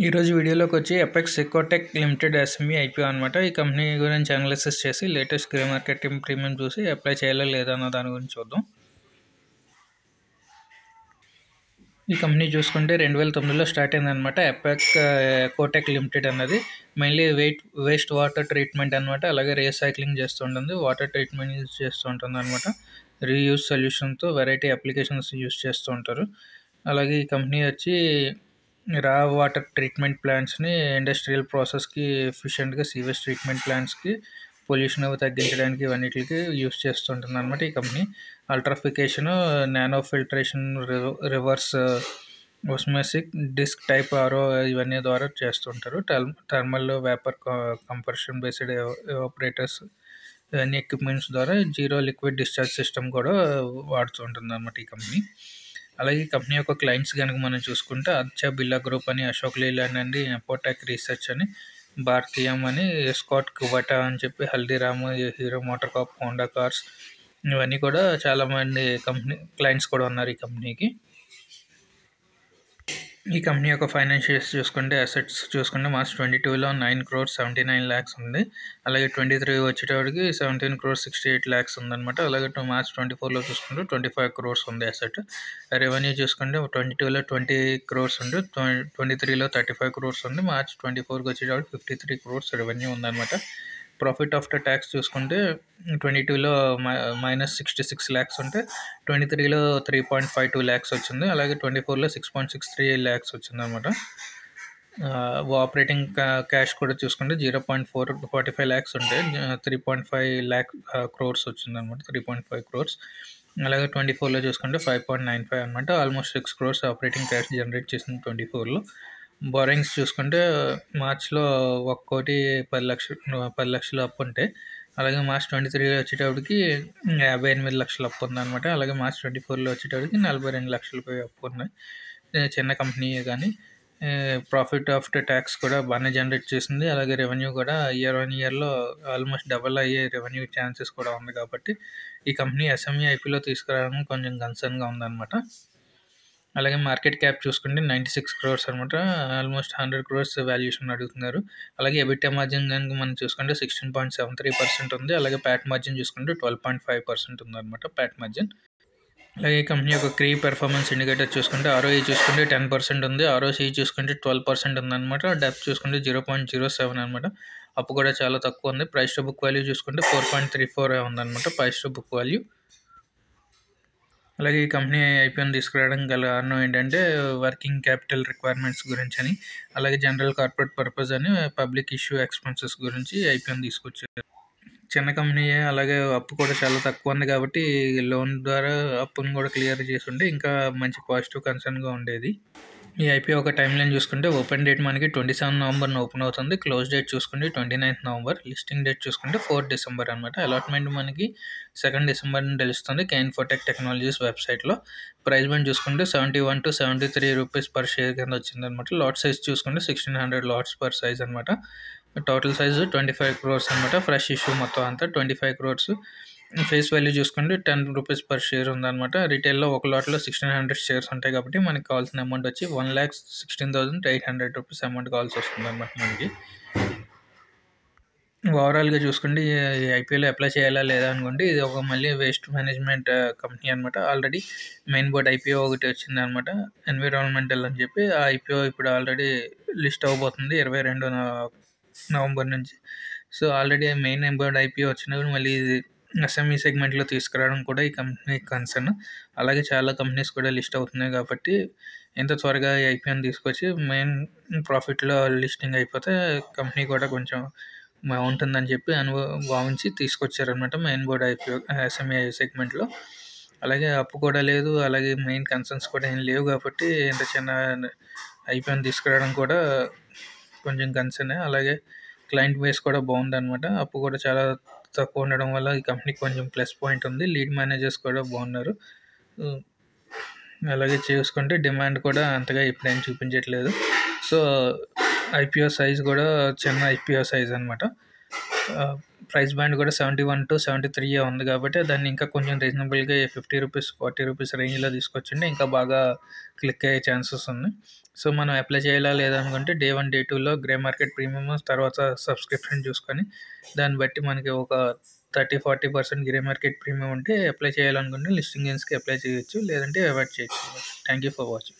ఈరోజు వీడియోలోకి వచ్చి apex Ecotech limited SME IPO అనమాట. ఈ కంపెనీ గురించి అనాలిసిస్ చేసి లేటెస్ట్ గ్రే మార్కెట్ ప్రీమియం చూసి అప్లై చేయాలా లేదా అన్న దాని గురించి చూద్దాం. ఈ కంపెనీ చూసుకుంటే 2009లో స్టార్ట్ అయిందనమాట. ఎపెక్ ఎకోటెక్ లిమిటెడ్ అన్నది మెయిన్లీ వేస్ట్ వాటర్ ట్రీట్మెంట్ అనమాట. అలాగే రీసైక్లింగ్ చేస్తూ ఉంటుంది, వాటర్ ట్రీట్మెంట్ యూజ్ చేస్తూ ఉంటుంది అనమాట. రీయూజ్ సొల్యూషన్తో వెరైటీ అప్లికేషన్స్ యూజ్ చేస్తూ ఉంటారు. అలాగే ఈ కంపెనీ వచ్చి రా వాటర్ ట్రీట్మెంట్ ప్లాంట్స్ని ఇండస్ట్రియల్ ప్రాసెస్కి ఎఫిషియెంట్గా సీవేజ్ ట్రీట్మెంట్ ప్లాంట్స్కి పొల్యూషన్ అవి తగ్గించడానికి ఇవన్నిటికి యూస్ చేస్తుంటుంది అనమాట. ఈ company ultrafiltration, nano filtration, reverse osmosis, disc type RO ఇవన్నీ ద్వారా చేస్తుంటారు. Thermal vapour compression based operators ఇవన్నీ ఎక్విప్మెంట్స్ ద్వారా జీరో లిక్విడ్ డిశ్చార్జ్ సిస్టమ్ కూడా వాడుతూ ఉంటుంది అనమాట ఈ కంపెనీ. అలాగే ఈ కంపెనీ యొక్క క్లయింట్స్ కనుక మనం చూసుకుంటే అచ్చా బిర్లా గ్రూప్ అని, అశోక్ లేలాండ్ అని, ఎపోటెక్ రీసెర్చ్ అని, భారతీయం అని, స్కాట్ కుబటా అని చెప్పి, Haldiram, hero motor Corp, Honda cars ఇవన్నీ కూడా చాలామంది కంపెనీ క్లయింట్స్ కూడా ఉన్నారు ఈ కంపెనీకి. ఈ కంపెనీ యొక్క ఫైనాన్షియల్స్ చూసుకుంటే అసెట్స్ చూసుకుంటే మార్చ్ 2022లో 9,79 lakhs ఉంది. అలాగే 2023 వచ్చేటప్పటికి 17,68 lakhs ఉందన్నమాట. అలాగే మార్చ్ 2024లో చూసుకుంటే 25 crores ఉంది అసెట్. రెవెన్యూ చూసుకుంటే 2022లో 20 crores ఉంది, 2023లో 35 crores ఉంది, మార్చ్ 2024కి వచ్చేటప్పటికి 53 crores రెవెన్యూ ఉందన్నమాట. ప్రాఫిట్ ఆఫ్టర్ ట్యాక్స్ చూసుకుంటే 2022లో -66 lakhs ఉంటే 2023లో 3.52 lakhs వచ్చింది. అలాగే 2024లో 6.63 lakhs వచ్చింది అనమాట. ఆపరేటింగ్ క్యాష్ కూడా చూసుకుంటే 0.45 lakhs ఉంటే 3.5 lakh crores వచ్చింది అనమాట, 3.5 crores. అలాగే 2024లో చూసుకుంటే 5.95 అనమాట. Almost 6 crores operating cash generate చేసింది 2024లో. బారోయింగ్స్ చూసుకుంటే మార్చ్లో 1,10 లక్షలు అప్పు ఉంటే, అలాగే మార్చ్ 2023 వచ్చేటప్పటికి 58 లక్షలు అప్పు ఉందన్నమాట. అలాగే మార్చ్ 2024లో వచ్చేటప్పటికి 42 లక్షలపై అప్పు ఉన్నాయి. చిన్న కంపెనీయే కానీ ప్రాఫిట్ ఆఫ్టర్ ట్యాక్స్ కూడా బాగానే జనరేట్ చేసింది. అలాగే రెవెన్యూ కూడా ఇయర్లో ఆల్మోస్ట్ డబల్ అయ్యే రెవెన్యూ ఛాన్సెస్ కూడా ఉంది. కాబట్టి ఈ కంపెనీ ఎస్ఎంఈ ఐపీలో తీసుకురావడం కొంచెం కన్సర్న్గా ఉందన్నమాట. అలాగే మార్కెట్ క్యాప్ చూసుకుంటే 96 crores అనమాట. ఆల్మోస్ట్ 100 crores వాల్యుయేషన్ అడుగుతున్నారు. అలాగే ఎబిటా మార్జిన్ కనుక మనం చూసుకుంటే 16.73% ఉంది. అలాగే ప్యాట్ మార్జిన్ చూసుకుంటే 12.5% ఉందన్నమాట ప్యాట్ మార్జిన్. అలాగే ఈ కంపెనీ యొక్క కీ పెర్ఫార్మెన్స్ ఇండికేటర్ చూసుకుంటే ROE చూసుకుంటే 10% ఉంది, ROCE చూసుకుంటే 12% ఉందన్నమాట. డెప్త్ చూసుకుంటే 0.07 అనమాట. అప్పు కూడా చాలా తక్కువ ఉంది. ప్రైస్ టు బుక్ వాల్యూ చూసుకుంటే 4.34 ఉందన్నమాట ప్రైస్ టు బుక్ వాల్యూ. అలాగే ఈ కంపెనీ ఐపీఓని తీసుకురావడం గల కారణం ఏంటంటే వర్కింగ్ క్యాపిటల్ రిక్వైర్మెంట్స్ గురించి అని, అలాగే జనరల్ కార్పొరేట్ పర్పస్ అని, పబ్లిక్ ఇష్యూ ఎక్స్పెన్సెస్ గురించి ఐపీఓని తీసుకొచ్చారు. చిన్న కంపెనీయే, అలాగే అప్పు కూడా చాలా తక్కువ ఉంది. కాబట్టి లోన్ ద్వారా అప్పును కూడా క్లియర్ చేసి ఉంటే ఇంకా మంచి పాజిటివ్ కన్సర్న్గా ఉండేది. ఈ ఐపీఓ ఒక టైం లైన్ చూసుకుంటే ఓపెన్ డేట్ మనకి 27 నవంబర్న ఓపెన్ అవుతుంది. క్లోజ్ డేట్ చూసుకుంటే 29 నవంబర్, లిస్టింగ్ డేట్ చూసుకుంటే 4 డిసెంబర్ అనమాట. అలాట్మెంట్ మనకి 2 డిసెంబర్ని తెలుస్తుంది కెయిన్ఫోటెక్ టెక్నాలజీస్ వెబ్సైట్లో. ప్రైస్ బ్యాండ్ చూసుకుంటే 71 to 73 రూపీస్ పర్ షేర్ కింద వచ్చింది అనమాట. లాట్ సైజ్ చూసుకుంటే 1600 లాట్స్ పర్ సైజ్ అనమాట. టోటల్ సైజు 25 crores అనమాట. ఫ్రెష్ ఇష్యూ మొత్తం అంతా 25 crores. ఫేస్ వాల్యూ చూసుకుంటే 10 రూపీస్ పర్ షేర్ ఉందన్నమాట. రీటైల్లో ఒక లాట్లో 1600 షేర్స్ ఉంటాయి. కాబట్టి మనకి కావాల్సిన అమౌంట్ వచ్చి 1,16,800 రూపీస్ అమౌంట్ కావాల్సి వస్తుంది అనమాట మనకి. ఓవరాల్గా చూసుకుంటే ఈ ఐపీఓలో అప్లై చేయాలా లేదా అనుకోండి, ఇది ఒక మళ్ళీ వేస్ట్ మేనేజ్మెంట్ కంపెనీ అనమాట. ఆల్రెడీ మెయిన్ బోర్డ్ ఐపీఓ ఒకటి వచ్చింది అనమాట, ఎన్విరాన్మెంటల్ అని చెప్పి. ఆ ఐపీఓ ఇప్పుడు ఆల్రెడీ లిస్ట్ అవ్వబోతుంది 22 నవంబర్ నుంచి. So already main board IPO వచ్చినప్పుడు మళ్ళీ ఎస్ఎంఈ సెగ్మెంట్లో తీసుకురావడం కూడా ఈ కంపెనీ కన్సర్న్. అలాగే చాలా కంపెనీస్ కూడా లిస్ట్ అవుతున్నాయి. కాబట్టి ఎంత త్వరగా ఈ ఐపీఓని తీసుకొచ్చి మెయిన్ ప్రాఫిట్లో లిస్టింగ్ అయిపోతే కంపెనీ కూడా కొంచెం ఉంటుందని చెప్పి భావించి తీసుకొచ్చారనమాట మెయిన్ బోర్డ్ ఐపీఓ ఎస్ఎంఈ సెగ్మెంట్లో. అలాగే అప్పు కూడా లేదు, అలాగే మెయిన్ కన్సర్న్స్ కూడా ఏం లేవు. కాబట్టి ఇంత చిన్న ఐపీఓని తీసుకురావడం కూడా కొంచెం కన్సర్నే. అలాగే క్లయింట్ బేస్ కూడా బాగుందన్నమాట. అప్పు కూడా చాలా తక్కువ ఉండడం వల్ల ఈ కంపెనీకి కొంచెం ప్లస్ పాయింట్ ఉంది. లీడ్ మేనేజర్స్ కూడా బాగున్నారు. అలాగే చూసుకుంటే డిమాండ్ కూడా అంతగా ఇప్పుడేం చూపించట్లేదు. సో ఐపీఓ సైజ్ కూడా చిన్న ఐపీఓ సైజ్ అనమాట. ప్రైస్ బ్యాండ్ కూడా 71-73 ఉంది కాబట్టి దాన్ని ఇంకా కొంచెం రీజనబుల్గా ₹50, ₹40 రేంజ్లో తీసుకొచ్చింటే ఇంకా బాగా క్లిక్ అయ్యే ఛాన్సెస్ ఉన్నాయి. సో మనం అప్లై చేయాలా లేదా అనుకుంటే డే 1 డే 2లో గ్రే మార్కెట్ ప్రీమియం తర్వాత సబ్స్క్రిప్షన్ చూసుకొని దాన్ని బట్టి మనకి ఒక 30-40% గ్రే మార్కెట్ ప్రీమియం ఉంటే అప్లై చేయాలనుకుంటే లిస్టింగ్ గెయిన్స్కి అప్లై చేయొచ్చు, లేదంటే అవాయిడ్ చేయొచ్చు. Thank you for watching.